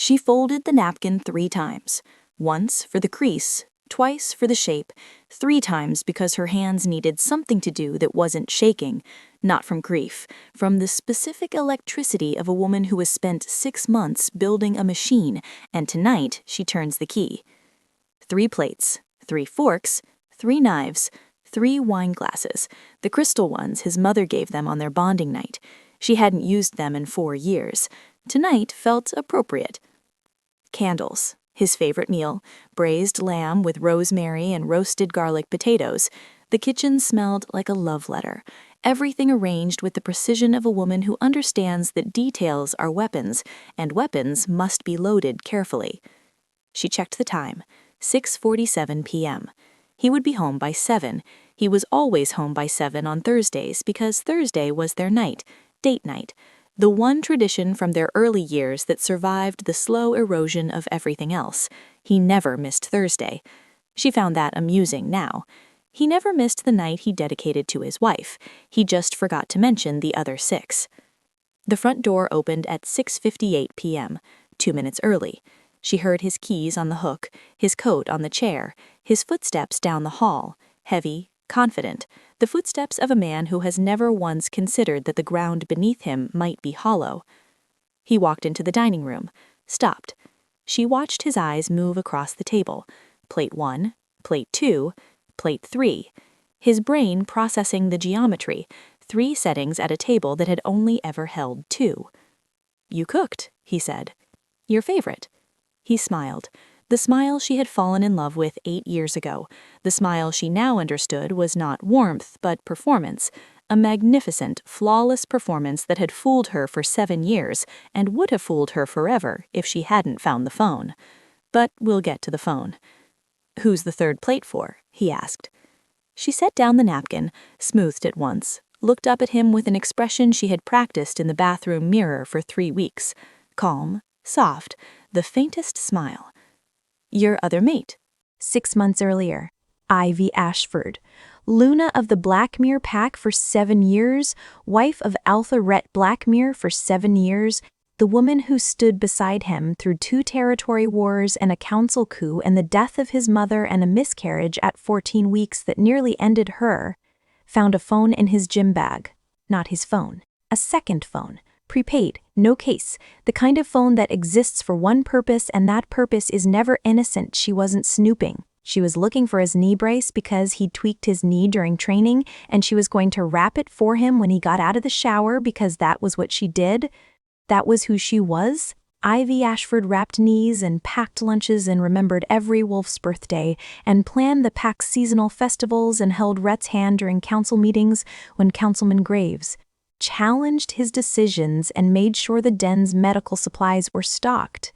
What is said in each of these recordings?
She folded the napkin 3 times, once for the crease, twice for the shape, 3 times because her hands needed something to do that wasn't shaking, not from grief, from the specific electricity of a woman who has spent 6 months building a machine, and tonight she turns the key. 3 plates, 3 forks, 3 knives, 3 wine glasses, the crystal ones his mother gave them on their bonding night. She hadn't used them in 4 years. Tonight felt appropriate. Candles, his favorite meal, braised lamb with rosemary and roasted garlic potatoes. The kitchen smelled like a love letter, everything arranged with the precision of a woman who understands that details are weapons, and weapons must be loaded carefully. She checked the time, 6:47 p.m. He would be home by 7. He was always home by 7 on Thursdays because Thursday was their night, date night, the one tradition from their early years that survived the slow erosion of everything else. He never missed Thursday. She found that amusing now. He never missed the night he dedicated to his wife. He just forgot to mention the other 6. The front door opened at 6:58 p.m., 2 minutes early. She heard his keys on the hook, his coat on the chair, his footsteps down the hall, heavy, confident, the footsteps of a man who has never once considered that the ground beneath him might be hollow. He walked into the dining room, stopped. She watched his eyes move across the table, plate 1, plate 2, plate 3, his brain processing the geometry, 3 settings at a table that had only ever held 2. "You cooked," he said. "Your favorite." He smiled, the smile she had fallen in love with 8 years ago. The smile she now understood was not warmth, but performance, a magnificent, flawless performance that had fooled her for 7 years and would have fooled her forever if she hadn't found the phone. But we'll get to the phone. "Who's the 3rd plate for?" he asked. She set down the napkin, smoothed it once, looked up at him with an expression she had practiced in the bathroom mirror for 3 weeks. Calm, soft, the faintest smile. "Your other mate." 6 months earlier, Ivy Ashford, Luna of the Blackmere Pack for 7 years, wife of Alpha Rhett Blackmere for 7 years, the woman who stood beside him through 2 territory wars and a council coup and the death of his mother and a miscarriage at 14 weeks that nearly ended her, found a phone in his gym bag. Not his phone, a second phone. Prepaid, no case, the kind of phone that exists for one purpose and that purpose is never innocent. She wasn't snooping. She was looking for his knee brace because he'd tweaked his knee during training, and she was going to wrap it for him when he got out of the shower because that was what she did. That was who she was. Ivy Ashford wrapped knees and packed lunches and remembered every wolf's birthday and planned the pack's seasonal festivals and held Rhett's hand during council meetings when Councilman Graves challenged his decisions and made sure the den's medical supplies were stocked.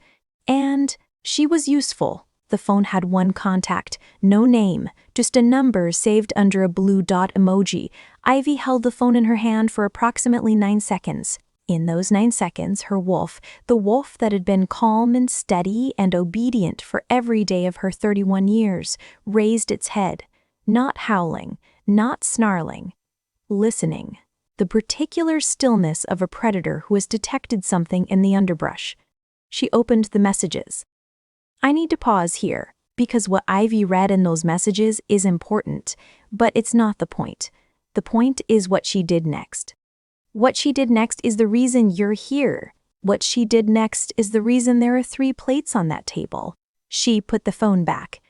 And she was useful. The phone had 1 contact, no name, just a number saved under a blue dot emoji. Ivy held the phone in her hand for approximately 9 seconds. In those 9 seconds, her wolf, the wolf that had been calm and steady and obedient for every day of her 31 years, raised its head, not howling, not snarling, listening. The particular stillness of a predator who has detected something in the underbrush. She opened the messages. I need to pause here, because what Ivy read in those messages is important, but it's not the point. The point is what she did next. What she did next is the reason you're here. What she did next is the reason there are 3 plates on that table. She put the phone back.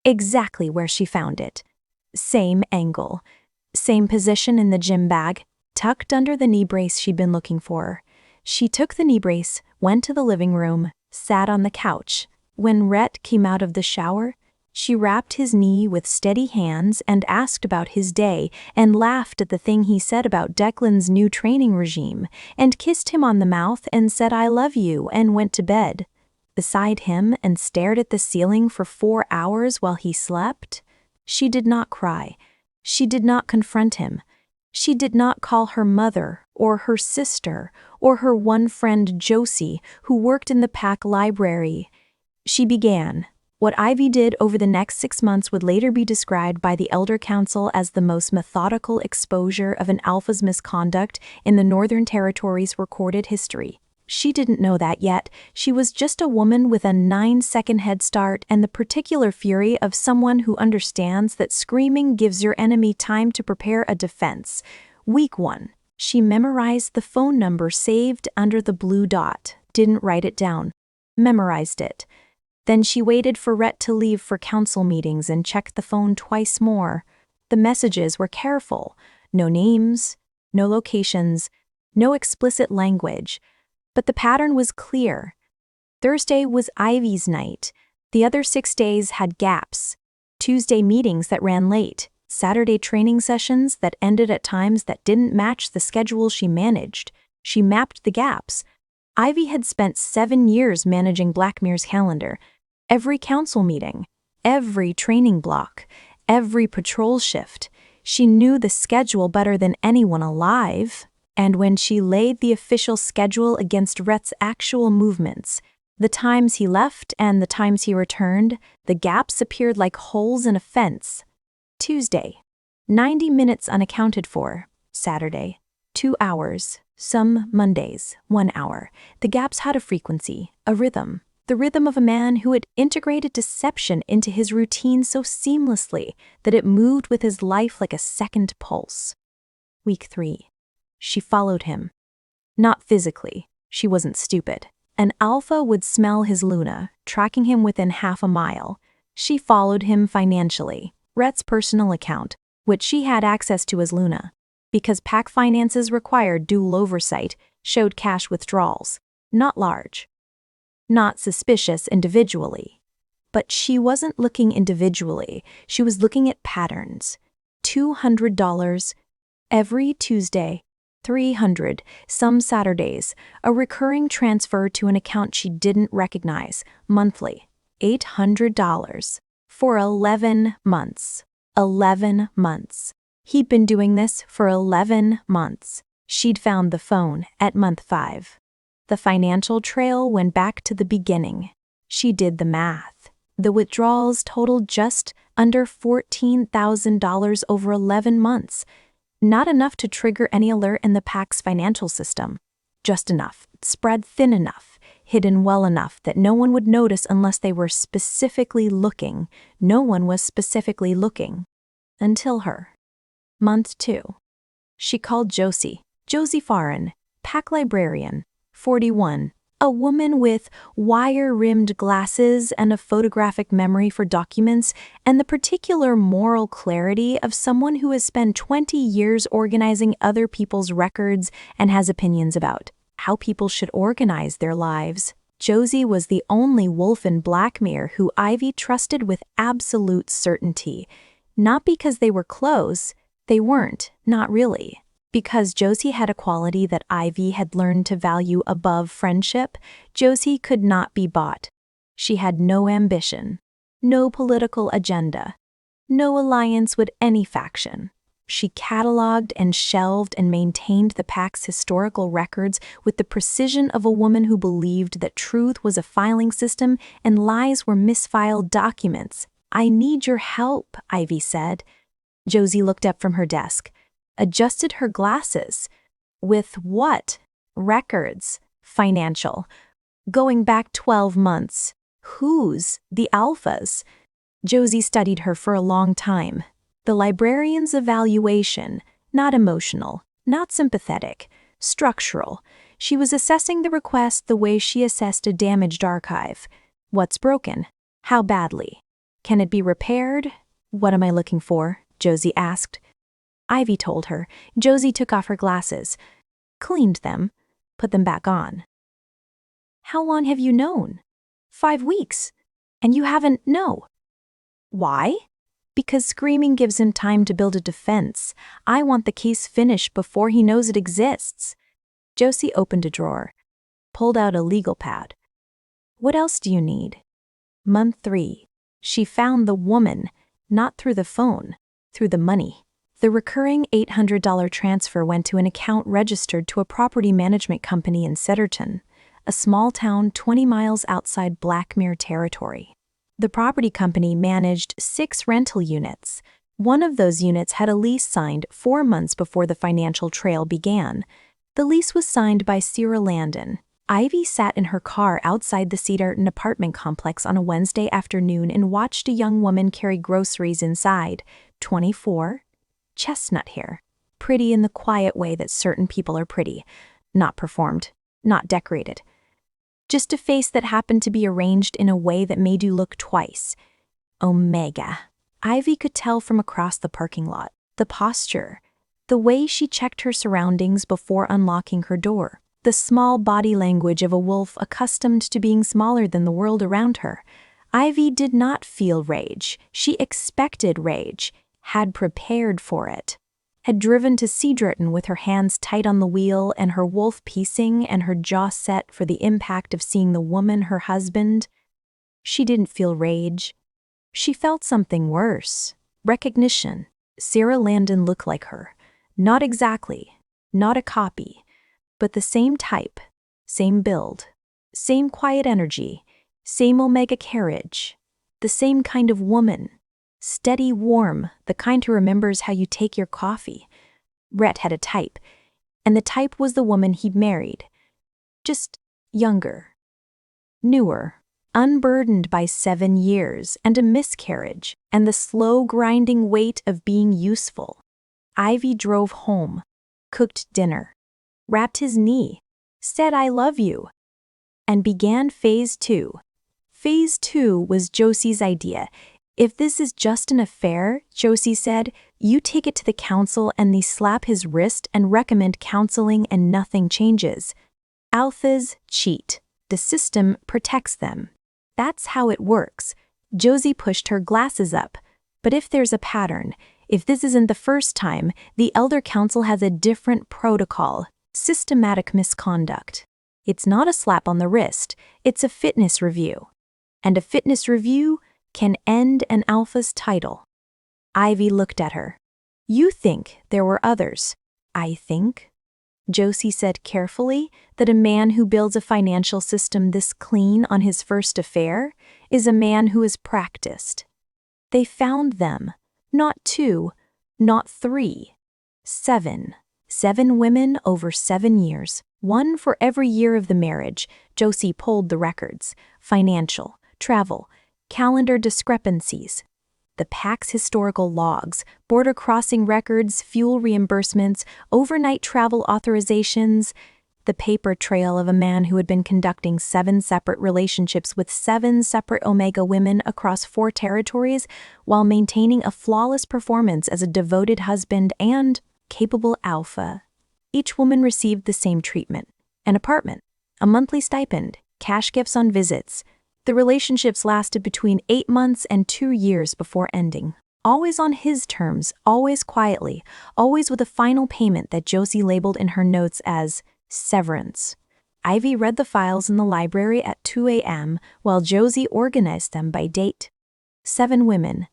Exactly where she found it. Same angle. Same position in the gym bag, tucked under the knee brace she'd been looking for. She took the knee brace, went to the living room, sat on the couch. When Rhett came out of the shower, she wrapped his knee with steady hands and asked about his day and laughed at the thing he said about Declan's new training regime and kissed him on the mouth and said I love you and went to bed. Beside him and stared at the ceiling for 4 hours while he slept. She did not cry. She did not confront him. She did not call her mother, or her sister, or her one friend Josie, who worked in the Pack library. She began. What Ivy did over the next 6 months would later be described by the Elder Council as the most methodical exposure of an alpha's misconduct in the Northern Territory's recorded history. She didn't know that yet. She was just a woman with a 9-second head start and the particular fury of someone who understands that screaming gives your enemy time to prepare a defense. Week 1. She memorized the phone number saved under the blue dot, didn't write it down, memorized it. Then she waited for Rhett to leave for council meetings and checked the phone twice more. The messages were careful. No names, no locations, no explicit language. But the pattern was clear. Thursday was Ivy's night. The other 6 days had gaps. Tuesday meetings that ran late. Saturday training sessions that ended at times that didn't match the schedule she managed. She mapped the gaps. Ivy had spent 7 years managing Blackmuir's calendar. Every council meeting, every training block, every patrol shift. She knew the schedule better than anyone alive. And when she laid the official schedule against Rhett's actual movements, the times he left and the times he returned, the gaps appeared like holes in a fence. Tuesday, 90 minutes unaccounted for. Saturday, 2 hours. Some Mondays, 1 hour. The gaps had a frequency, a rhythm. The rhythm of a man who had integrated deception into his routine so seamlessly that it moved with his life like a second pulse. Week 3. She followed him. Not physically. She wasn't stupid. An alpha would smell his Luna, tracking him within half a mile. She followed him financially. Rhett's personal account, which she had access to as Luna, because Pack finances required dual oversight, showed cash withdrawals. Not large. Not suspicious individually. But she wasn't looking individually. She was looking at patterns. $200 every Tuesday. $300 some Saturdays, a recurring transfer to an account she didn't recognize, monthly, $800, for 11 months. 11 months. He'd been doing this for 11 months. She'd found the phone at month 5. The financial trail went back to the beginning. She did the math. The withdrawals totaled just under $14,000 over 11 months. Not enough to trigger any alert in the Pack's financial system. Just enough, spread thin enough, hidden well enough that no one would notice unless they were specifically looking. No one was specifically looking. Until her. Month 2. She called Josie Farren, Pack librarian, 41, a woman with wire-rimmed glasses and a photographic memory for documents and the particular moral clarity of someone who has spent 20 years organizing other people's records and has opinions about how people should organize their lives. Josie was the only wolf in Blackmuir who Ivy trusted with absolute certainty. Not because they were close, they weren't, not really. Because Josie had a quality that Ivy had learned to value above friendship, Josie could not be bought. She had no ambition, no political agenda, no alliance with any faction. She cataloged and shelved and maintained the Pack's historical records with the precision of a woman who believed that truth was a filing system and lies were misfiled documents. "I need your help," Ivy said. Josie looked up from her desk, adjusted her glasses. With what? Records. Financial. Going back 12 months. Whose? The alphas. Josie studied her for a long time. The librarian's evaluation, not emotional, not sympathetic, structural. She was assessing the request the way she assessed a damaged archive. What's broken? How badly? Can it be repaired? What am I looking for? Josie asked. Ivy told her. Josie took off her glasses, cleaned them, put them back on. How long have you known? 5 weeks. And you haven't, no. Why? Because screaming gives him time to build a defense. I want the case finished before he knows it exists. Josie opened a drawer, pulled out a legal pad. What else do you need? Month 3. She found the woman, not through the phone, through the money. The recurring $800 transfer went to an account registered to a property management company in Sedderton, a small town 20 miles outside Blackmuir territory. The property company managed 6 rental units. One of those units had a lease signed 4 months before the financial trail began. The lease was signed by Cyril Landon, Ivy sat in her car outside the Cedarton apartment complex on a Wednesday afternoon and watched a young woman carry groceries inside. 24, chestnut hair, pretty in the quiet way that certain people are pretty, not performed, not decorated. Just a face that happened to be arranged in a way that made you look twice. Omega. Ivy could tell from across the parking lot. The posture. The way she checked her surroundings before unlocking her door. The small body language of a wolf accustomed to being smaller than the world around her. Ivy did not feel rage. She expected rage. Had prepared for it. Had driven to Cedarton with her hands tight on the wheel and her wolf piecing and her jaw set for the impact of seeing the woman her husband. She didn't feel rage. She felt something worse. Recognition. Sarah Landon looked like her. Not exactly. Not a copy. But the same type. Same build. Same quiet energy. Same Omega carriage. The same kind of woman. Steady, warm, the kind who remembers how you take your coffee. Rhett had a type, and the type was the woman he'd married. Just younger. Newer. Unburdened by 7 years and a miscarriage and the slow grinding weight of being useful. Ivy drove home, cooked dinner, wrapped his knee, said I love you, and began phase 2. Phase 2 was Josie's idea. If this is just an affair, Josie said, you take it to the council and they slap his wrist and recommend counseling and nothing changes. Alphas cheat. The system protects them. That's how it works. Josie pushed her glasses up. But if there's a pattern, if this isn't the first time, the Elder Council has a different protocol. Systematic misconduct. It's not a slap on the wrist. It's a fitness review. And a fitness review can end an alpha's title. Ivy looked at her. You think there were others. I think. Josie said carefully that a man who builds a financial system this clean on his first affair is a man who is practiced. They found them. Not 2, not 3. 7. 7 women over 7 years. 1 for every year of the marriage. Josie pulled the records. Financial, travel, calendar discrepancies. The Pack's historical logs, border crossing records, fuel reimbursements, overnight travel authorizations. The paper trail of a man who had been conducting 7 separate relationships with 7 separate Omega women across 4 territories while maintaining a flawless performance as a devoted husband and capable alpha. Each woman received the same treatment: an apartment, a monthly stipend, cash gifts on visits. The relationships lasted between 8 months and 2 years before ending. Always on his terms, always quietly, always with a final payment that Josie labeled in her notes as severance. Ivy read the files in the library at 2 a.m. while Josie organized them by date. 7 women,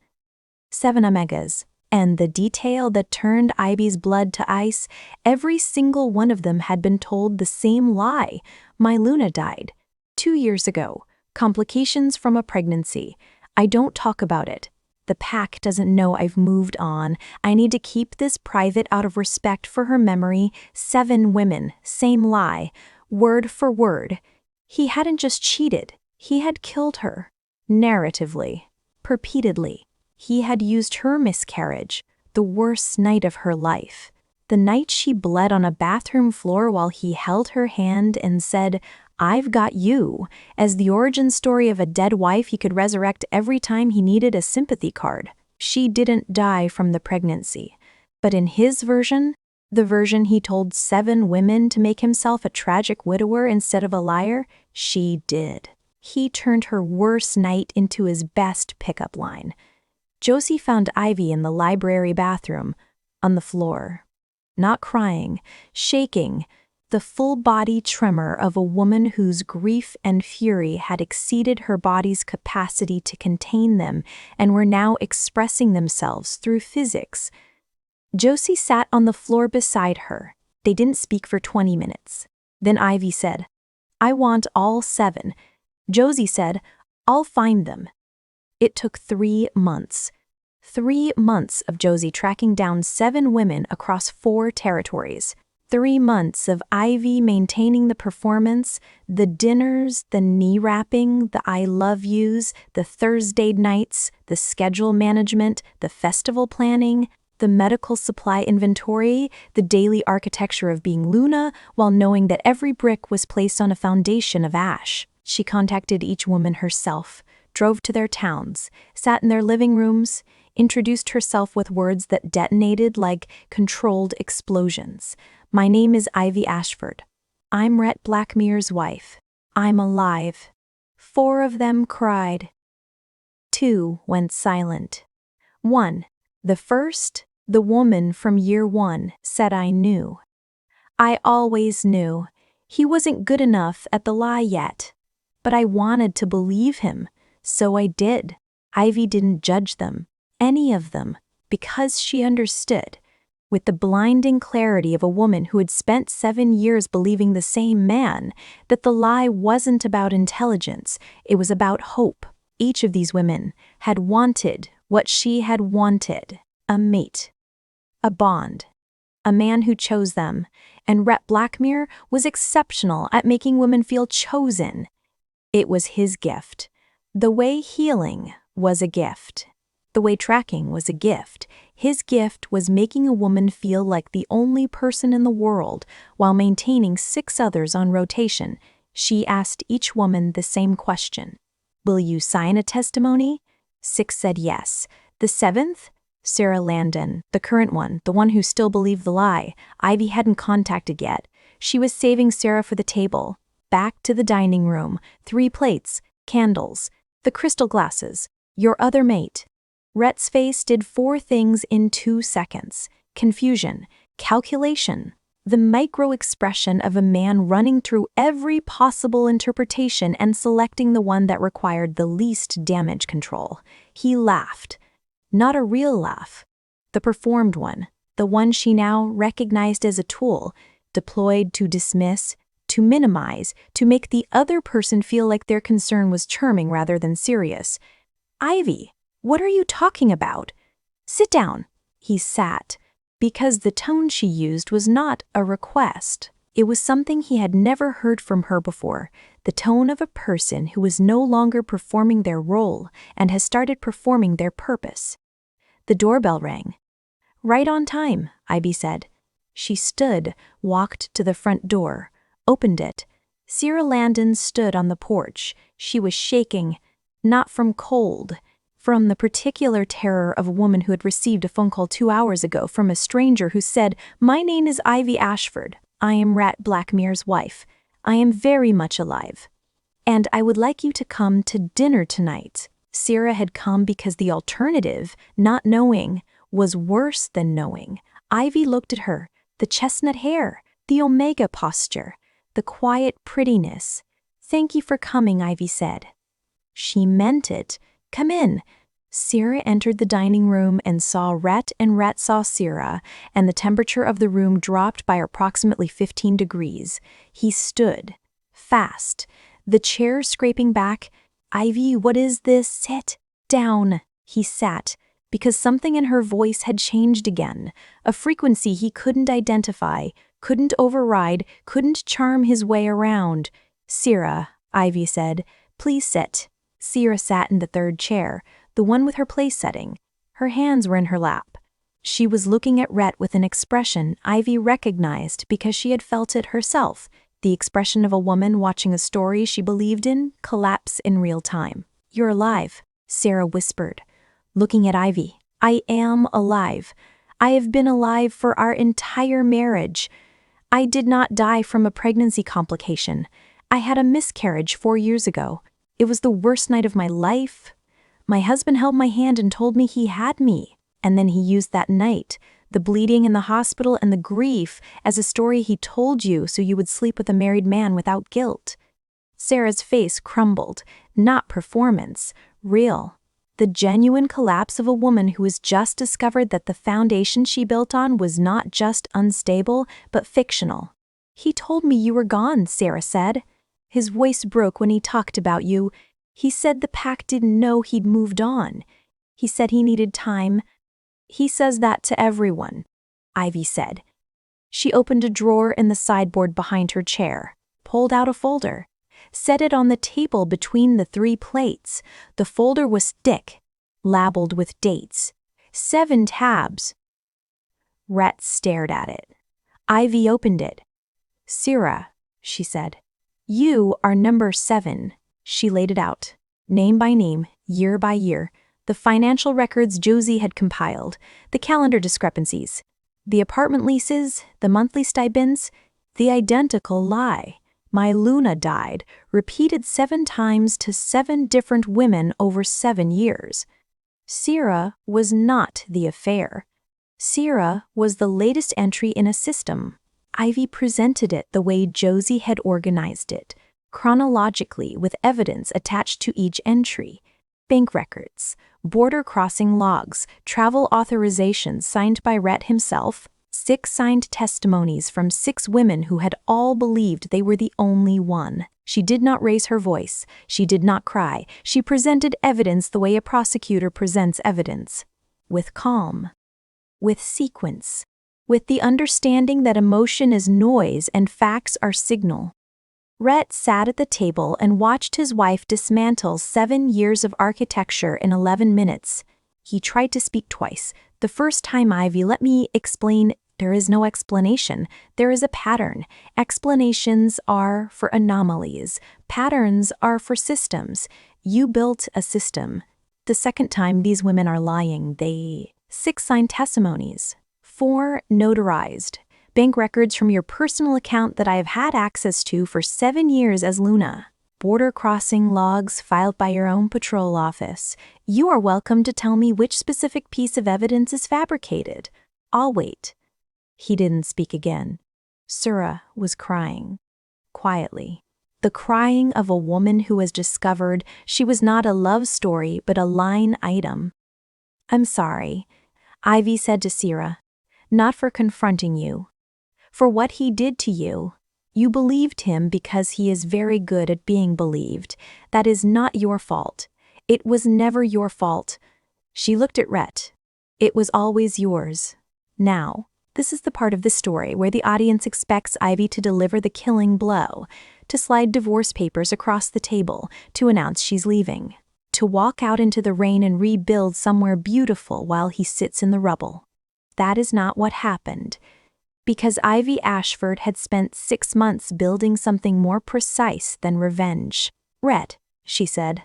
7 Omegas, and the detail that turned Ivy's blood to ice, every single one of them had been told the same lie. My Luna died 2 years ago. Complications from a pregnancy. I don't talk about it. The Pack doesn't know I've moved on. I need to keep this private out of respect for her memory. 7 women, same lie, word for word. He hadn't just cheated, he had killed her. Narratively, repeatedly. He had used her miscarriage, the worst night of her life. The night she bled on a bathroom floor while he held her hand and said, I've got you, as the origin story of a dead wife he could resurrect every time he needed a sympathy card. She didn't die from the pregnancy. But in his version, the version he told 7 women to make himself a tragic widower instead of a liar, she did. He turned her worst night into his best pickup line. Josie found Ivy in the library bathroom, on the floor. Not crying, shaking, the full-body tremor of a woman whose grief and fury had exceeded her body's capacity to contain them and were now expressing themselves through physics. Josie sat on the floor beside her. They didn't speak for 20 minutes. Then Ivy said, I want all 7. Josie said, I'll find them. It took 3 months. 3 months of Josie tracking down 7 women across 4 territories. 3 months of Ivy maintaining the performance, the dinners, the knee wrapping, the I love yous, the Thursday nights, the schedule management, the festival planning, the medical supply inventory, the daily architecture of being Luna, while knowing that every brick was placed on a foundation of ash. She contacted each woman herself, drove to their towns, sat in their living rooms, introduced herself with words that detonated like controlled explosions. My name is Ivy Ashford. I'm Rhett Blackmere's wife. I'm alive. 4 of them cried. 2 went silent. 1, the first, the woman from year 1, said I knew. I always knew. He wasn't good enough at the lie yet. But I wanted to believe him, so I did. Ivy didn't judge them, any of them, because she understood. With the blinding clarity of a woman who had spent 7 years believing the same man, that the lie wasn't about intelligence, it was about hope. Each of these women had wanted what she had wanted, a mate, a bond, a man who chose them, and Rhett Blackmere was exceptional at making women feel chosen. It was his gift. The way healing was a gift. The way tracking was a gift. His gift was making a woman feel like the only person in the world while maintaining 6 others on rotation. She asked each woman the same question. Will you sign a testimony? 6 said yes. The 7th? Sarah Landon, the current one, the one who still believed the lie, Ivy hadn't contacted yet. She was saving Sarah for the table. Back to the dining room, 3 plates, candles, the crystal glasses, your other mate. Rhett's face did 4 things in 2 seconds. Confusion, calculation, the micro-expression of a man running through every possible interpretation and selecting the one that required the least damage control. He laughed. Not a real laugh. The performed one, the one she now recognized as a tool, deployed to dismiss, to minimize, to make the other person feel like their concern was charming rather than serious. Ivy, what are you talking about? Sit down. He sat, because the tone she used was not a request. It was something he had never heard from her before, the tone of a person who was no longer performing their role and has started performing their purpose. The doorbell rang. Right on time, Ivy said. She stood, walked to the front door, opened it. Sarah Landon stood on the porch. She was shaking, not from cold, from the particular terror of a woman who had received a phone call 2 hours ago from a stranger who said, My name is Ivy Ashford. I am Rhett Blackmere's wife. I am very much alive. And I would like you to come to dinner tonight. Sarah had come because the alternative, not knowing, was worse than knowing. Ivy looked at her, the chestnut hair, the omega posture, the quiet prettiness. Thank you for coming, Ivy said. She meant it. Come in. Sarah entered the dining room and saw Rhett, and Rhett saw Sarah, and the temperature of the room dropped by approximately 15 degrees. He stood, fast, the chair scraping back. Ivy, what is this? Sit down. He sat, because something in her voice had changed again, a frequency he couldn't identify, couldn't override, couldn't charm his way around. Sarah, Ivy said, please sit. Sarah sat in the 3rd chair, the one with her place setting. Her hands were in her lap. She was looking at Rhett with an expression Ivy recognized because she had felt it herself, the expression of a woman watching a story she believed in collapse in real time. You're alive, Sarah whispered, looking at Ivy. I am alive. I have been alive for our entire marriage. I did not die from a pregnancy complication. I had a miscarriage 4 years ago. It was the worst night of my life. My husband held my hand and told me he had me, and then he used that night, the bleeding in the hospital and the grief, as a story he told you so you would sleep with a married man without guilt. Sarah's face crumbled, not performance, real. The genuine collapse of a woman who has just discovered that the foundation she built on was not just unstable, but fictional. He told me you were gone, Sarah said. His voice broke when he talked about you. He said the pack didn't know he'd moved on. He said he needed time. He says that to everyone, Ivy said. She opened a drawer in the sideboard behind her chair, pulled out a folder, set it on the table between the 3 plates. The folder was thick, labeled with dates. 7 tabs. Rhett stared at it. Ivy opened it. "Sarah," she said. "You are number 7. She laid it out, name by name, year by year, the financial records Josie had compiled, the calendar discrepancies, the apartment leases, the monthly stipends, the identical lie. My Luna died, repeated 7 times to 7 different women over 7 years. Sarah was not the affair. Sarah was the latest entry in a system. Ivy presented it the way Josie had organized it, chronologically with evidence attached to each entry. Bank records, border crossing logs, travel authorizations signed by Rhett himself, 6 signed testimonies from 6 women who had all believed they were the only one. She did not raise her voice. She did not cry. She presented evidence the way a prosecutor presents evidence. With calm. With sequence. With the understanding that emotion is noise and facts are signal. Rhett sat at the table and watched his wife dismantle 7 years of architecture in 11 minutes. He tried to speak twice. The first time, "Ivy, let me explain." "There is no explanation. There is a pattern. Explanations are for anomalies. Patterns are for systems. You built a system. The second time, these women are lying. They 6 signed testimonies. 4 notarized. Bank records from your personal account that I have had access to for 7 years as Luna. Border crossing logs filed by your own patrol office. You are welcome to tell me which specific piece of evidence is fabricated. I'll wait." He didn't speak again. Sarah was crying. Quietly. The crying of a woman who has discovered she was not a love story but a line item. "I'm sorry," Ivy said to Sarah. "Not for confronting you. For what he did to you. You believed him because he is very good at being believed. That is not your fault. It was never your fault." She looked at Rhett. "It was always yours. Now, this is the part of the story where the audience expects Ivy to deliver the killing blow, to slide divorce papers across the table, to announce she's leaving, to walk out into the rain and rebuild somewhere beautiful while he sits in the rubble. That is not what happened. Because Ivy Ashford had spent 6 months building something more precise than revenge. "Rhett," she said,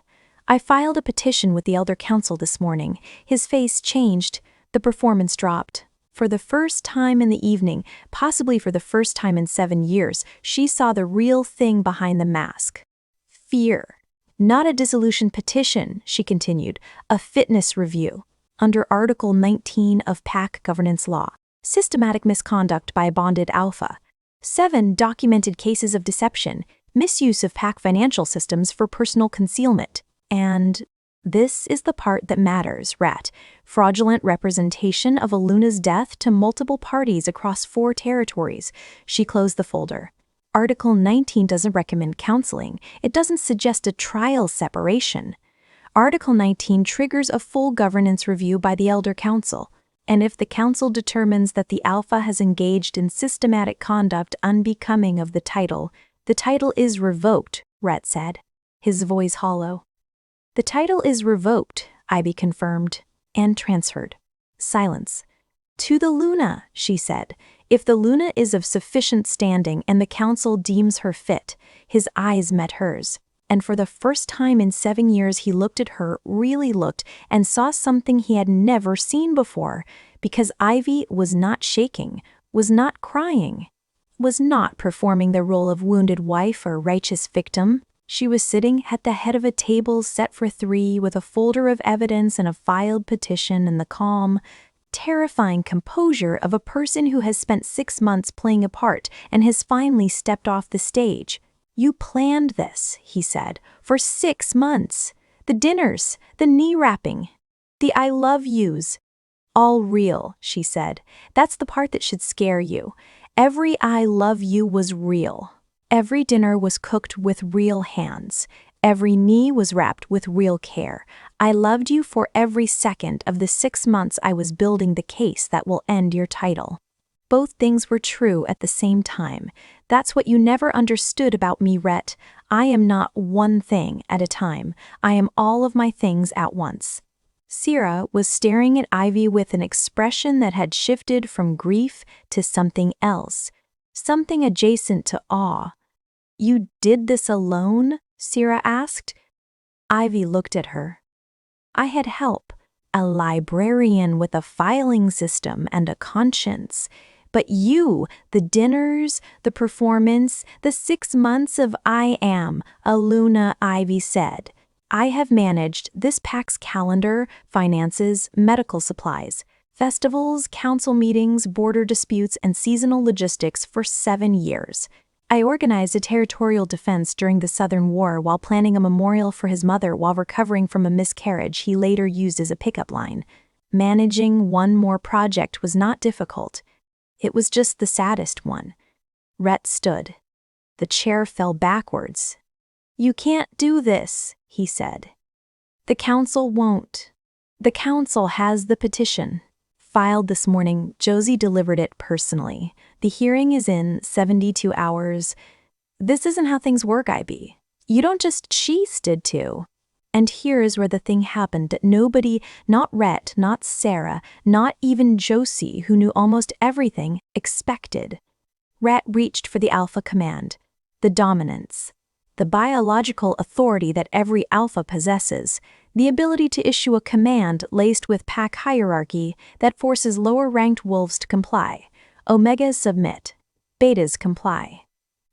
"I filed a petition with the elder council this morning." His face changed. The performance dropped. For the first time in the evening, possibly for the first time in 7 years, she saw the real thing behind the mask. Fear. "Not a dissolution petition," she continued, "a fitness review. Under Article 19 of Pack governance law. Systematic misconduct by a bonded alpha. 7 documented cases of deception, misuse of Pack financial systems for personal concealment. And this is the part that matters, Rhett. Fraudulent representation of a Luna's death to multiple parties across 4 territories." She closed the folder. "Article 19 doesn't recommend counseling. It doesn't suggest a trial separation. Article 19 triggers a full governance review by the elder council. And if the council determines that the alpha has engaged in systematic conduct unbecoming of the title is revoked," Rhett said, his voice hollow. "The title is revoked," Ivy confirmed, "and transferred." Silence. "To the Luna," she said. "If the Luna is of sufficient standing and the council deems her fit." His eyes met hers. And for the first time in 7 years he looked at her, really looked, and saw something he had never seen before, because Ivy was not shaking, was not crying, was not performing the role of wounded wife or righteous victim. She was sitting at the head of a table set for 3 with a folder of evidence and a filed petition and the calm, terrifying composure of a person who has spent 6 months playing a part and has finally stepped off the stage. "You planned this," he said, "for 6 months. The dinners, the knee wrapping, the I love yous. All real," she said. "That's the part that should scare you. Every I love you was real. Every dinner was cooked with real hands. Every knee was wrapped with real care. I loved you for every second of the 6 months I was building the case that will end your title." Both things were true at the same time. That's what you never understood about me, Rhett. I am not one thing at a time. I am all of my things at once. Sierra was staring at Ivy with an expression that had shifted from grief to something else, something adjacent to awe. You did this alone? Sierra asked. Ivy looked at her. I had help, a librarian with a filing system and a conscience. But you, the dinners, the performance, the 6 months of I am, a Luna, Ivy said. I have managed this pack's calendar, finances, medical supplies, festivals, council meetings, border disputes, and seasonal logistics for 7 years. I organized a territorial defense during the Southern War while planning a memorial for his mother while recovering from a miscarriage he later used as a pickup line. Managing one more project was not difficult. It was just the saddest one. Rhett stood. The chair fell backwards. You can't do this, he said. The council won't. The council has the petition. Filed this morning, Josie delivered it personally. The hearing is in 72 hours. This isn't how things work, Ivy. You don't just she's did too. And here's where the thing happened that nobody, not Rhett, not Sarah, not even Josie, who knew almost everything, expected. Rhett reached for the alpha command, the dominance, the biological authority that every alpha possesses, the ability to issue a command laced with pack hierarchy that forces lower-ranked wolves to comply. Omegas submit, betas comply.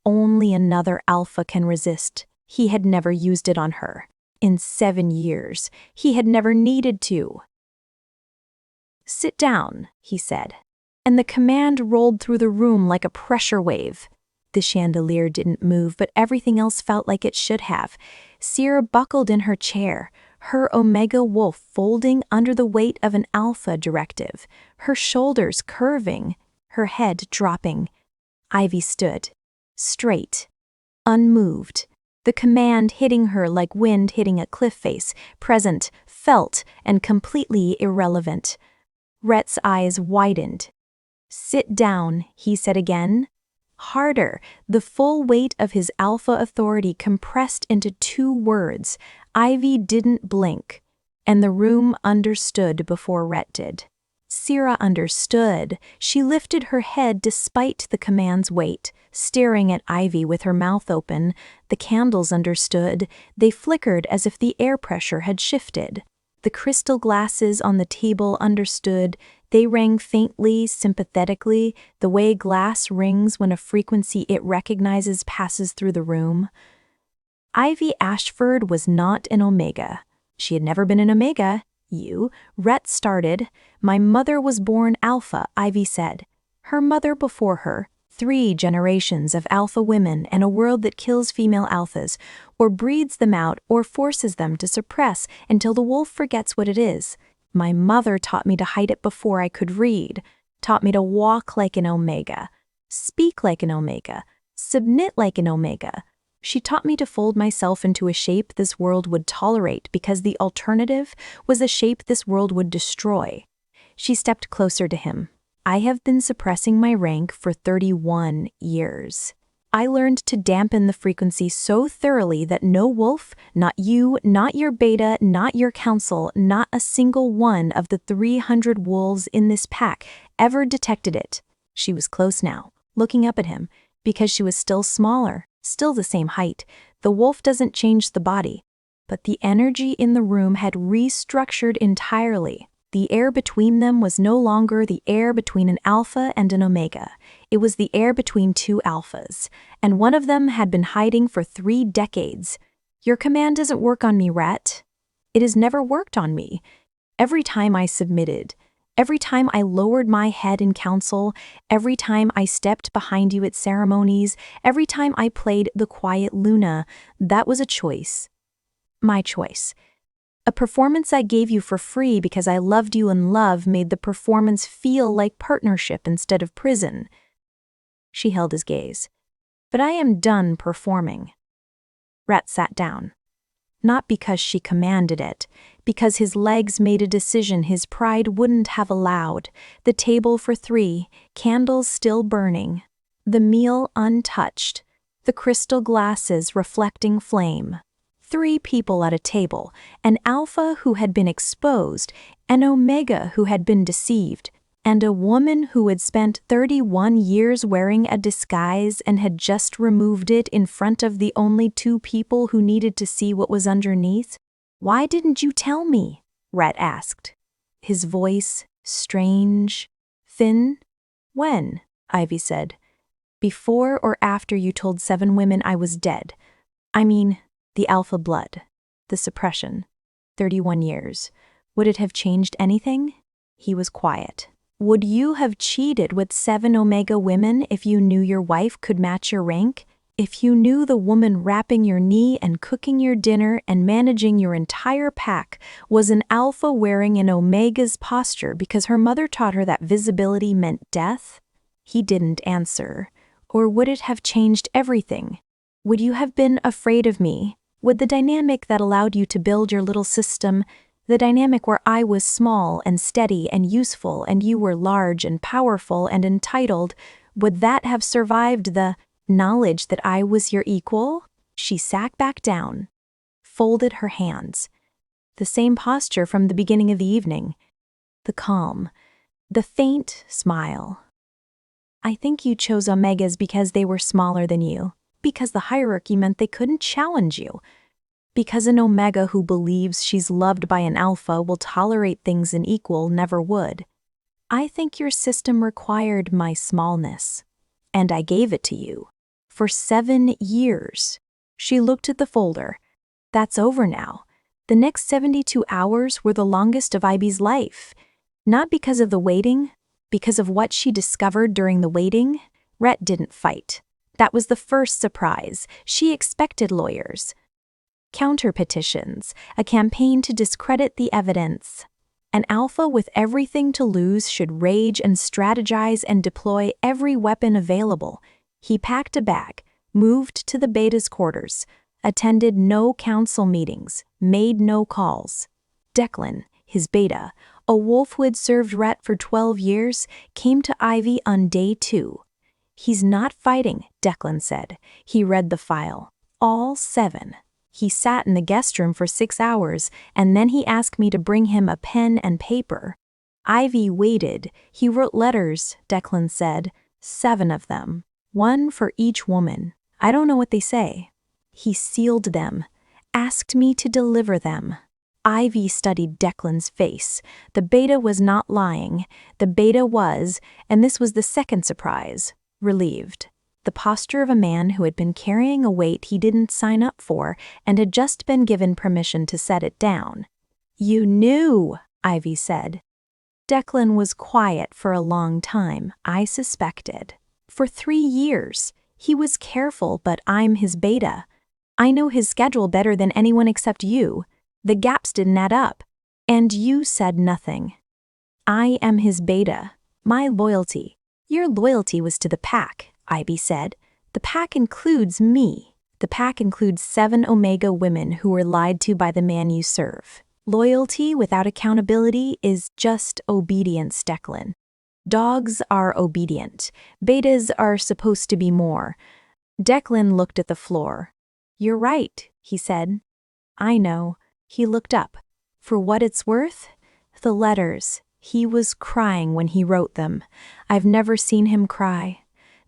Only another alpha can resist. He had never used it on her. In 7 years, he had never needed to. Sit down, he said, and the command rolled through the room like a pressure wave. The chandelier didn't move, but everything else felt like it should have. Sierra buckled in her chair, her Omega wolf folding under the weight of an alpha directive, her shoulders curving, her head dropping. Ivy stood, straight, unmoved, the command hitting her like wind hitting a cliff face, present, felt, and completely irrelevant. Rhett's eyes widened. Sit down, he said again. Harder, the full weight of his alpha authority compressed into 2 words. Ivy didn't blink, and the room understood before Rhett did. Sierra understood. She lifted her head despite the command's weight, staring at Ivy with her mouth open. The candles understood. They flickered as if the air pressure had shifted. The crystal glasses on the table understood. They rang faintly, sympathetically, the way glass rings when a frequency it recognizes passes through the room. Ivy Ashford was not an Omega. She had never been an Omega. Rhett started. My mother was born Alpha, Ivy said. Her mother before her. 3 generations of alpha women and a world that kills female alphas, or breeds them out or forces them to suppress until the wolf forgets what it is. My mother taught me to hide it before I could read, taught me to walk like an Omega, speak like an Omega, submit like an Omega. She taught me to fold myself into a shape this world would tolerate because the alternative was a shape this world would destroy. She stepped closer to him. I have been suppressing my rank for 31 years. I learned to dampen the frequency so thoroughly that no wolf, not you, not your beta, not your council, not a single one of the 300 wolves in this pack ever detected it. She was close now, looking up at him, because she was still smaller, still the same height. The wolf doesn't change the body, but the energy in the room had restructured entirely. The air between them was no longer the air between an alpha and an omega. It was the air between 2 alphas, and one of them had been hiding for 3 decades. Your command doesn't work on me, Rhett. It has never worked on me. Every time I submitted, every time I lowered my head in council, every time I stepped behind you at ceremonies, every time I played the quiet Luna, that was a choice. My choice. A performance I gave you for free because I loved you and love made the performance feel like partnership instead of prison. She held his gaze. But I am done performing. Rhett sat down. not because she commanded it, because his legs made a decision his pride wouldn't have allowed, the table for 3, candles still burning, the meal untouched, the crystal glasses reflecting flame. 3 people at a table, an alpha who had been exposed, an omega who had been deceived, and a woman who had spent 31 years wearing a disguise and had just removed it in front of the only 2 people who needed to see what was underneath. "Why didn't you tell me?" Rhett asked. His voice strange, thin. "When?" Ivy said. "Before or after you told 7 women I was dead. I mean, the alpha blood, the suppression. 31 years. Would it have changed anything?" He was quiet. "Would you have cheated with 7 omega women if you knew your wife could match your rank? If you knew the woman wrapping your knee and cooking your dinner and managing your entire pack was an alpha wearing an omega's posture because her mother taught her that visibility meant death?" He didn't answer. "Or would it have changed everything? Would you have been afraid of me? Would the dynamic that allowed you to build your little system, the dynamic where I was small and steady and useful and you were large and powerful and entitled, would that have survived the knowledge that I was your equal?" She sat back down, folded her hands. The same posture from the beginning of the evening. The calm, the faint smile. "I think you chose omegas because they were smaller than you, because the hierarchy meant they couldn't challenge you, because an omega who believes she's loved by an alpha will tolerate things an equal never would. I think your system required my smallness, and I gave it to you. For 7 years. She looked at the folder. That's over now. The next 72 hours were the longest of Ivy's life. Not because of the waiting, because of what she discovered during the waiting. Rhett didn't fight. That was the first surprise. She expected lawyers. Counter-petitions, a campaign to discredit the evidence. An alpha with everything to lose should rage and strategize and deploy every weapon available. He packed a bag, moved to the beta's quarters, attended no council meetings, made no calls. Declan, his beta, a wolf who had served Rhett for 12 years, came to Ivy on day 2. "He's not fighting," Declan said. He read the file. All 7. He sat in the guest room for 6 hours, and then he asked me to bring him a pen and paper. Ivy waited. He wrote letters, Declan said. 7 of them. 1 for each woman. I don't know what they say. He sealed them. Asked me to deliver them. Ivy studied Declan's face. The beta was not lying. The beta was, and this was the second surprise, relieved. The posture of a man who had been carrying a weight he didn't sign up for and had just been given permission to set it down. "You knew," Ivy said. Declan was quiet for a long time, I suspected. For 3 years. He was careful, but I'm his beta. I know his schedule better than anyone except you. The gaps didn't add up. And you said nothing. I am his beta. My loyalty. Your loyalty was to the pack, Ivy said. The pack includes me. The pack includes 7 omega women who were lied to by the man you serve. Loyalty without accountability is just obedience, Declan. Dogs are obedient. Betas are supposed to be more. Declan looked at the floor. You're right, he said. I know. He looked up. For what it's worth? The letters. He was crying when he wrote them. I've never seen him cry.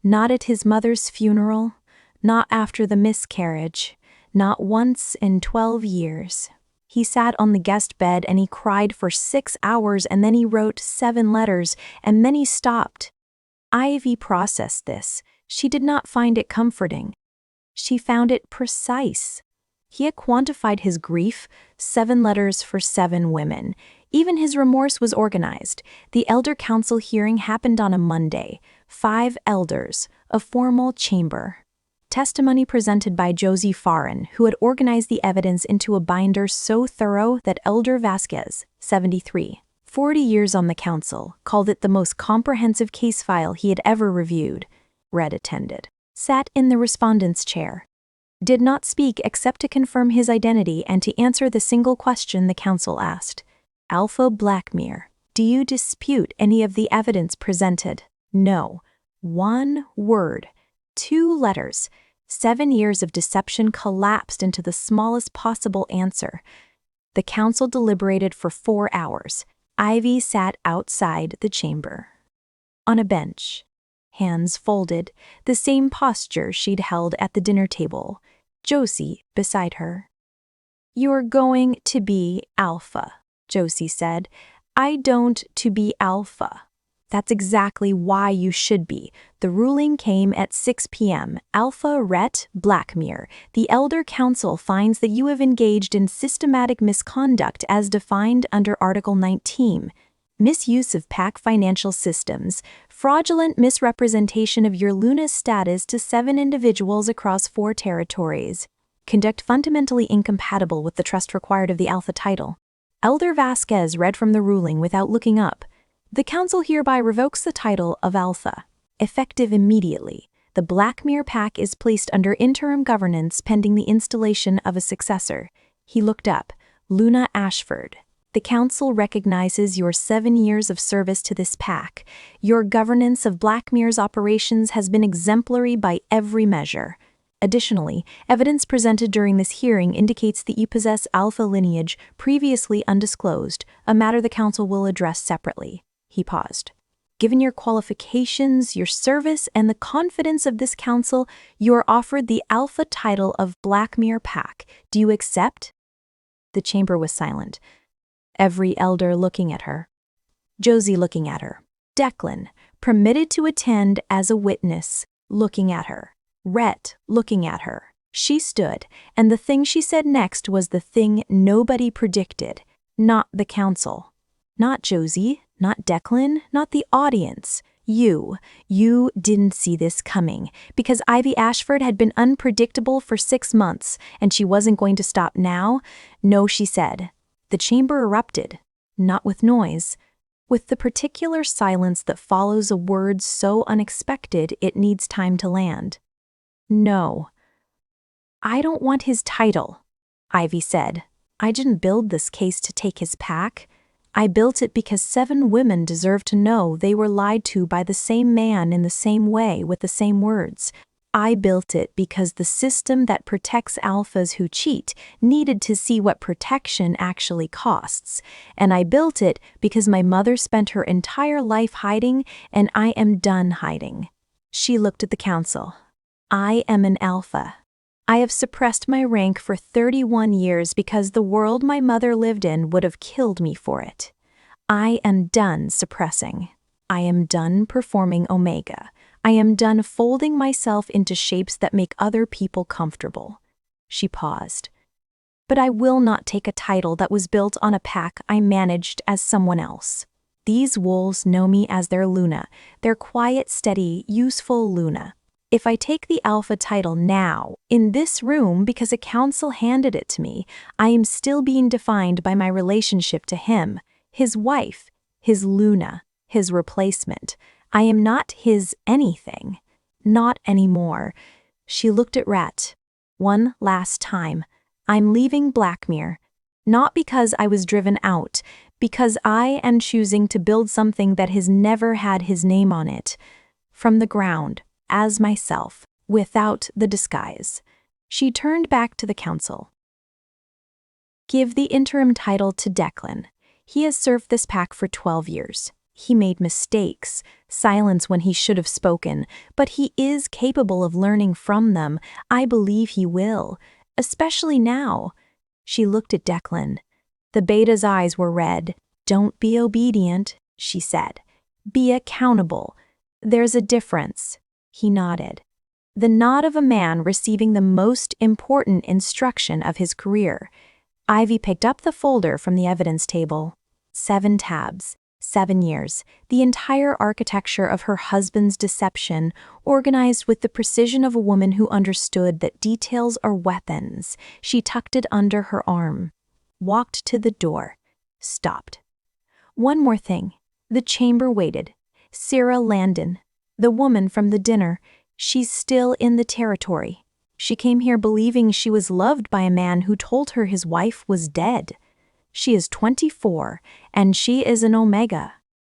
Not at his mother's funeral. Not after the miscarriage. Not once in 12 years. He sat on the guest bed and he cried for 6 hours and then he wrote 7 letters and then he stopped. Ivy processed this. She did not find it comforting. She found it precise. He had quantified his grief, 7 letters for 7 women. Even his remorse was organized. The elder council hearing happened on a Monday. 5 elders, a formal chamber. Testimony presented by Josie Farren, who had organized the evidence into a binder so thorough that Elder Vasquez, 73, 40 years on the council, called it the most comprehensive case file he had ever reviewed. Red attended. Sat in the respondent's chair. did not speak except to confirm his identity and to answer the single question the counsel asked. Alpha Blackmere, do you dispute any of the evidence presented? No. One word. 2 letters. 7 years of deception collapsed into the smallest possible answer. The counsel deliberated for 4 hours. Ivy sat outside the chamber. On a bench, hands folded, the same posture she'd held at the dinner table, Josie beside her. You're going to be Alpha, Josie said. I don't to be Alpha. That's exactly why you should be. The ruling came at 6 p.m. Alpha Rhett Blackmere, the Elder Council finds that you have engaged in systematic misconduct as defined under Article 19. Misuse of Pack financial systems, fraudulent misrepresentation of your Luna's status to 7 individuals across 4 territories. Conduct fundamentally incompatible with the trust required of the Alpha title. Elder Vasquez read from the ruling without looking up. The council hereby revokes the title of Alpha. Effective immediately, the Blackmere Pack is placed under interim governance pending the installation of a successor. He looked up. Luna Ashford. The council recognizes your 7 years of service to this pack. Your governance of Blackmere's operations has been exemplary by every measure. Additionally, evidence presented during this hearing indicates that you possess Alpha lineage previously undisclosed, a matter the council will address separately. He paused. Given your qualifications, your service, and the confidence of this council, you are offered the Alpha title of Blackmere Pack. Do you accept? The chamber was silent. Every elder looking at her. Josie looking at her. Declan, permitted to attend as a witness, looking at her. Rhett looking at her. She stood, and the thing she said next was the thing nobody predicted. Not the council. Not Josie. Not Declan, not the audience. You didn't see this coming, because Ivy Ashford had been unpredictable for 6 months, and she wasn't going to stop now. No, she said. The chamber erupted, not with noise, with the particular silence that follows a word so unexpected it needs time to land. No. I don't want his title, Ivy said. I didn't build this case to take his pack. I built it because 7 women deserve to know they were lied to by the same man in the same way with the same words. I built it because the system that protects alphas who cheat needed to see what protection actually costs. And I built it because my mother spent her entire life hiding, and I am done hiding. She looked at the council. I am an alpha. I have suppressed my rank for 31 years because the world my mother lived in would have killed me for it. I am done suppressing. I am done performing Omega. I am done folding myself into shapes that make other people comfortable. She paused. But I will not take a title that was built on a pack I managed as someone else. These wolves know me as their Luna, their quiet, steady, useful Luna. If I take the Alpha title now, in this room because a council handed it to me, I am still being defined by my relationship to him, his wife, his Luna, his replacement. I am not his anything. Not anymore. She looked at Rhett. One last time. I'm leaving Blackmere. Not because I was driven out, because I am choosing to build something that has never had his name on it. From the ground. As myself, without the disguise. She turned back to the council. Give the interim title to Declan. He has served this pack for 12 years. He made mistakes, silence when he should have spoken, but he is capable of learning from them. I believe he will, especially now. She looked at Declan. The beta's eyes were red. Don't be obedient, she said. Be accountable. There's a difference. He nodded. The nod of a man receiving the most important instruction of his career. Ivy picked up the folder from the evidence table. 7 tabs, 7 years, the entire architecture of her husband's deception, organized with the precision of a woman who understood that details are weapons. She tucked it under her arm. Walked to the door. Stopped. One more thing. The chamber waited. Sarah Landon. The woman from the dinner, she's still in the territory. She came here believing she was loved by a man who told her his wife was dead. She is 24, and she is an Omega.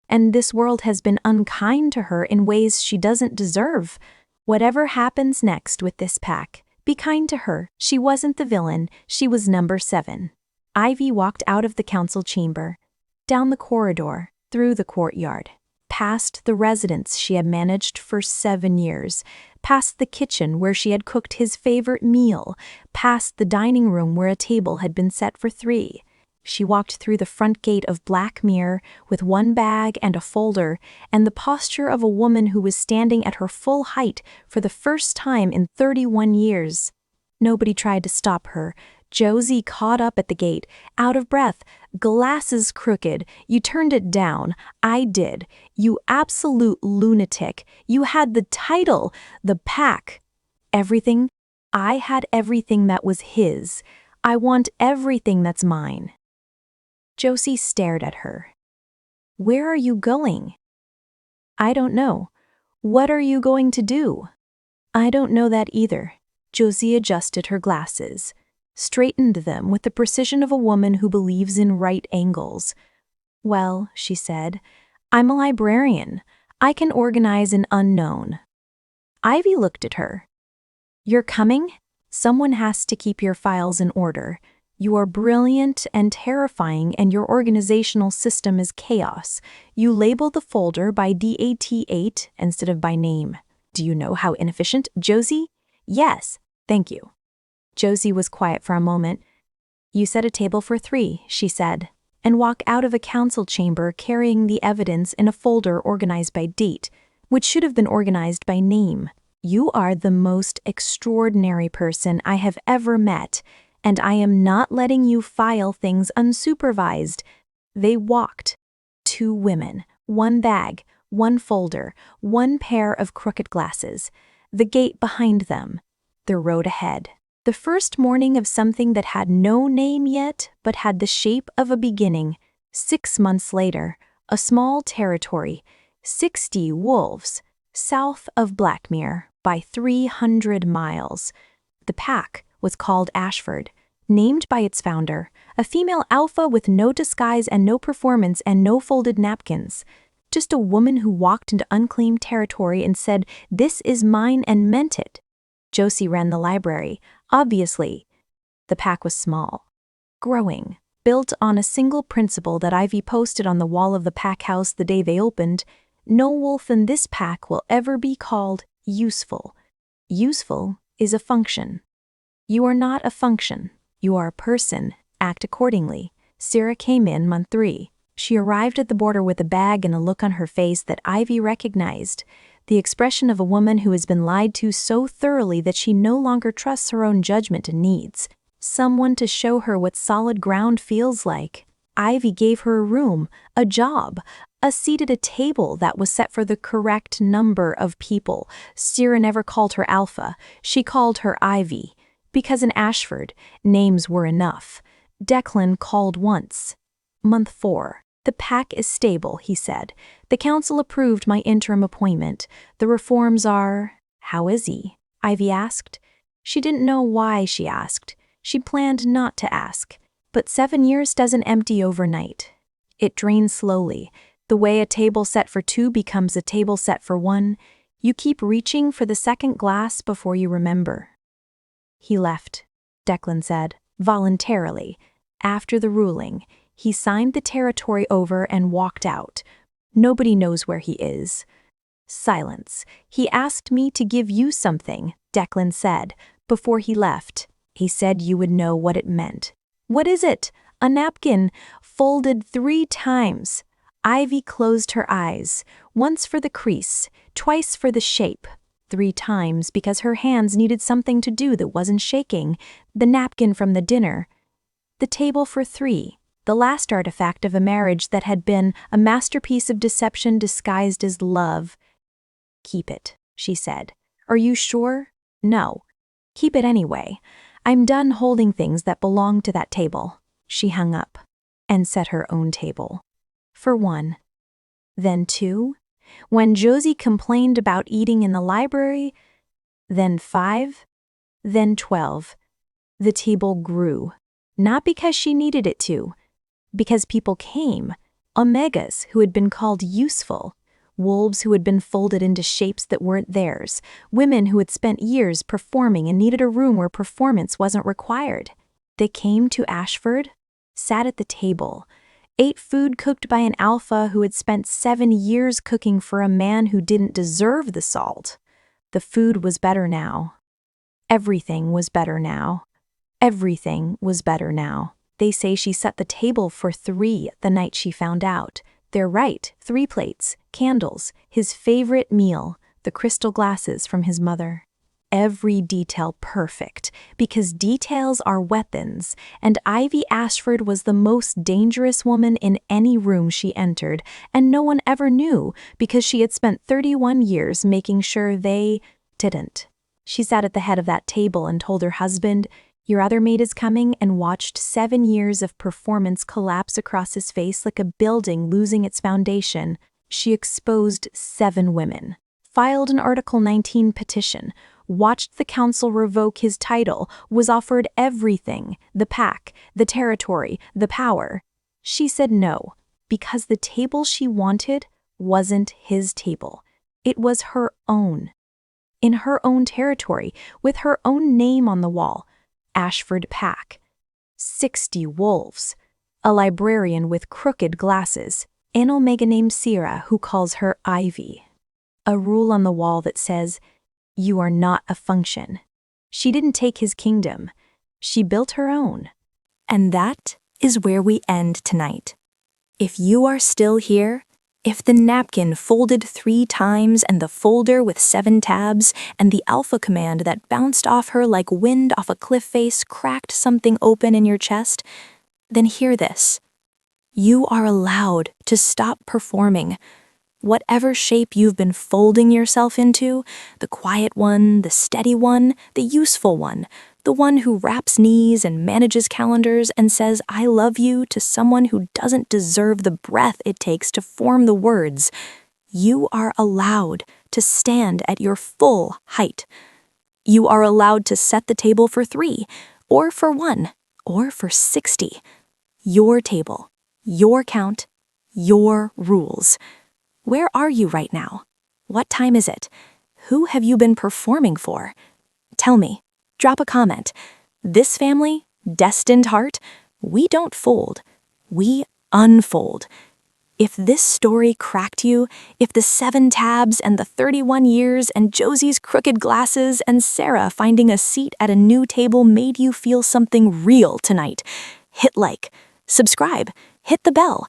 And this world has been unkind to her in ways she doesn't deserve. Whatever happens next with this pack, be kind to her. She wasn't the villain, she was number 7. Ivy walked out of the council chamber, down the corridor, through the courtyard, past the residence she had managed for 7 years, past the kitchen where she had cooked his favorite meal, past the dining room where a table had been set for 3. She walked through the front gate of Black Mirror with one bag and a folder and the posture of a woman who was standing at her full height for the first time in 31 years. Nobody tried to stop her. Josie caught up at the gate, out of breath, glasses crooked. You turned it down. I did. You absolute lunatic. You had the title, the pack. Everything. I had everything that was his. I want everything that's mine. Josie stared at her. Where are you going? I don't know. What are you going to do? I don't know that either. Josie adjusted her glasses, straightened them with the precision of a woman who believes in right angles. Well, she said, I'm a librarian. I can organize an unknown. Ivy looked at her. You're coming? Someone has to keep your files in order. You are brilliant and terrifying, and your organizational system is chaos. You label the folder by DAT8 instead of by name. Do you know how inefficient, Josie? Yes, thank you. Josie was quiet for a moment. You set a table for 3, she said, and walk out of a council chamber carrying the evidence in a folder organized by date, which should have been organized by name. You are the most extraordinary person I have ever met, and I am not letting you file things unsupervised. They walked. 2 women, 1 bag, 1 folder, 1 pair of crooked glasses. The gate behind them. The road ahead. The first morning of something that had no name yet, but had the shape of a beginning. 6 months later, a small territory, 60 wolves, south of Blackmere by 300 miles. The pack was called Ashford, named by its founder, a female alpha with no disguise and no performance and no folded napkins. Just a woman who walked into unclaimed territory and said, "This is mine," and meant it. Josie ran the library, obviously. The pack was small, growing, built on a single principle that Ivy posted on the wall of the pack house the day they opened. No wolf in this pack will ever be called useful. Useful is a function. You are not a function. You are a person. Act accordingly. Sarah came in month 3. She arrived at the border with a bag and a look on her face that Ivy recognized. The expression of a woman who has been lied to so thoroughly that she no longer trusts her own judgment and needs someone to show her what solid ground feels like. Ivy gave her a room, a job, a seat at a table that was set for the correct number of people. Sarah never called her Alpha. She called her Ivy. Because in Ashford, names were enough. Declan called once. Month 4. The pack is stable, he said. The council approved my interim appointment. The reforms are... How is he? Ivy asked. She didn't know why she asked. She planned not to ask. But 7 years doesn't empty overnight. It drains slowly. The way a table set for 2 becomes a table set for 1. You keep reaching for the second glass before you remember. He left, Declan said, voluntarily. After the ruling, he signed the territory over and walked out. Nobody knows where he is. Silence. He asked me to give you something, Declan said, before he left. He said you would know what it meant. What is it? A napkin, folded 3 times. Ivy closed her eyes, once for the crease, twice for the shape. 3 times because her hands needed something to do that wasn't shaking. The napkin from the dinner. The table for 3. The last artifact of a marriage that had been a masterpiece of deception disguised as love. Keep it, she said. Are you sure? No. Keep it anyway. I'm done holding things that belong to that table. She hung up and set her own table. For 1. Then 2. When Josie complained about eating in the library. Then 5. then 12. The table grew, not because she needed it to, because people came, omegas who had been called useful, wolves who had been folded into shapes that weren't theirs, women who had spent years performing and needed a room where performance wasn't required. They came to Ashford, sat at the table, ate food cooked by an alpha who had spent 7 years cooking for a man who didn't deserve the salt. The food was better now. Everything was better now. Everything was better now. They say she set the table for 3 the night she found out. They're right, 3 plates, candles, his favorite meal, the crystal glasses from his mother. Every detail perfect, because details are weapons, and Ivy Ashford was the most dangerous woman in any room she entered, and no one ever knew because she had spent 31 years making sure they didn't. She sat at the head of that table and told her husband, "Your other mate is coming," and watched 7 years of performance collapse across his face like a building losing its foundation. She exposed 7 women, filed an Article 19 petition, watched the council revoke his title, was offered everything, the pack, the territory, the power. She said no, because the table she wanted wasn't his table. It was her own. In her own territory, with her own name on the wall. Ashford Pack. 60 wolves. A librarian with crooked glasses. An omega named Sierra who calls her Ivy. A rule on the wall that says, "You are not a function." She didn't take his kingdom. She built her own. And that is where we end tonight. If you are still here, if the napkin folded 3 times and the folder with 7 tabs and the alpha command that bounced off her like wind off a cliff face cracked something open in your chest, then hear this. You are allowed to stop performing. Whatever shape you've been folding yourself into, the quiet one, the steady one, the useful one, the one who wraps knees and manages calendars and says "I love you" to someone who doesn't deserve the breath it takes to form the words, you are allowed to stand at your full height. You are allowed to set the table for 3, or for 1, or for 60. Your table, your count, your rules. Where are you right now? What time is it? Who have you been performing for? Tell me. Drop a comment. This family, Destined Heart, we don't fold. We unfold. If this story cracked you, if the 7 tabs and the 31 years and Josie's crooked glasses and Sarah finding a seat at a new table made you feel something real tonight, hit like, subscribe, hit the bell.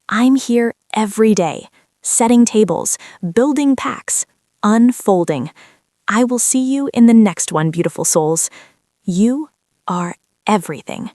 I'm here every day. Setting tables, building packs, unfolding. I will see you in the next one, beautiful souls. You are everything.